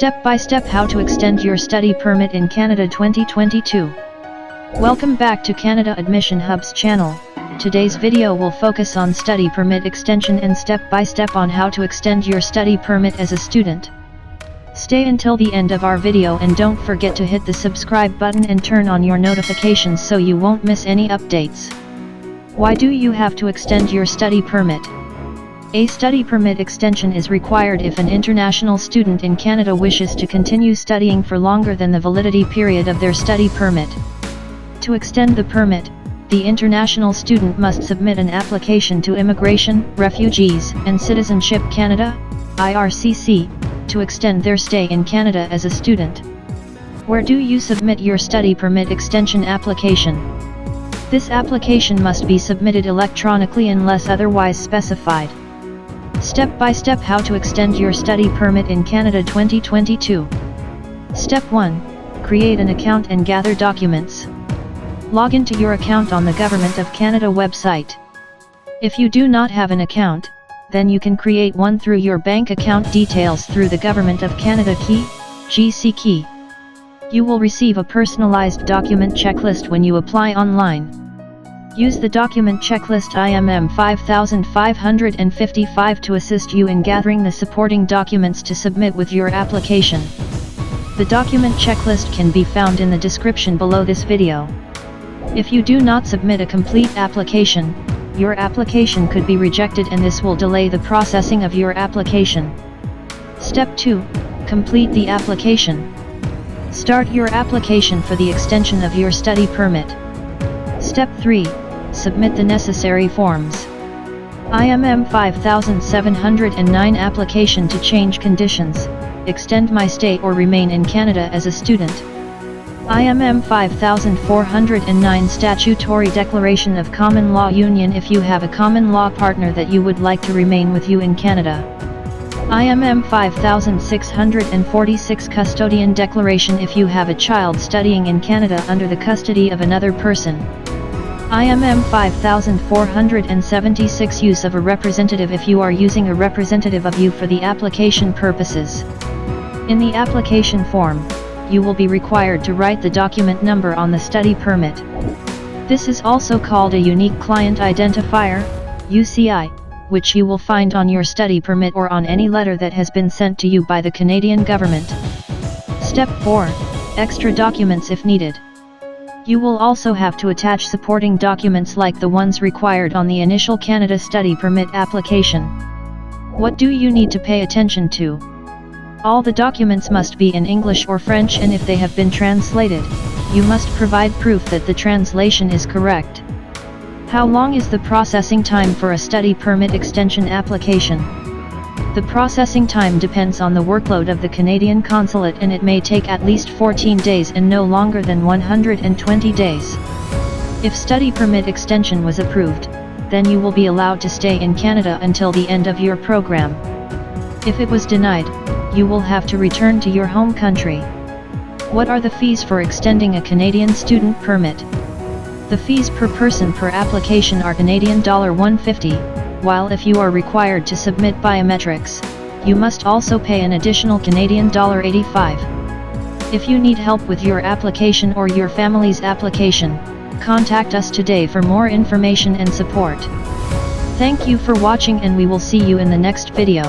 Step-by-step how to extend your study permit in Canada 2022. Welcome back to Canada Admission Hub's channel. Today's video will focus on study permit extension and step-by-step on how to extend your study permit as a student. Stay until the end of our video and don't forget to hit the subscribe button and turn on your notifications so you won't miss any updates. Why do you have to extend your study permit? A study permit extension is required if an international student in Canada wishes to continue studying for longer than the validity period of their study permit. To extend the permit, the international student must submit an application to Immigration, Refugees, and Citizenship Canada, IRCC, to extend their stay in Canada as a student. Where do you submit your study permit extension application? This application must be submitted electronically unless otherwise specified. Step-by-step how to extend your study permit in Canada 2022. Step 1. Create an account and gather documents. Log into your account on the Government of Canada website. If you do not have an account, then you can create one through your bank account details through the Government of Canada key, GC key. You will receive a personalized document checklist when you apply online. Use the document checklist IMM 5555 to assist you in gathering the supporting documents to submit with your application. The document checklist can be found in the description below this video. If you do not submit a complete application, your application could be rejected and this will delay the processing of your application. Step 2. Complete the application. Start your application for the extension of your study permit. Step 3. Submit the necessary forms. IMM 5709 application to change conditions, extend my stay or remain in Canada as a student. IMM 5409 statutory declaration of common law union if you have a common law partner that you would like to remain with you in Canada. IMM 5646 custodian declaration if you have a child studying in Canada under the custody of another person. IMM 5476 use of a representative if you are using a representative of you for the application purposes. In the application form, you will be required to write the document number on the study permit. This is also called a Unique Client Identifier, UCI, which you will find on your study permit or on any letter that has been sent to you by the Canadian government. Step 4. Extra documents if needed. You will also have to attach supporting documents like the ones required on the initial Canada study permit application. What do you need to pay attention to? All the documents must be in English or French, and if they have been translated, you must provide proof that the translation is correct. How long is the processing time for a study permit extension application? The processing time depends on the workload of the Canadian consulate, and it may take at least 14 days and no longer than 120 days. If study permit extension was approved, then you will be allowed to stay in Canada until the end of your program. If it was denied, you will have to return to your home country. What are the fees for extending a Canadian student permit? The fees per person per application are Canadian $150. While if you are required to submit biometrics, you must also pay an additional Canadian $85. If you need help with your application or your family's application, contact us today for more information and support. Thank you for watching, and we will see you in the next video.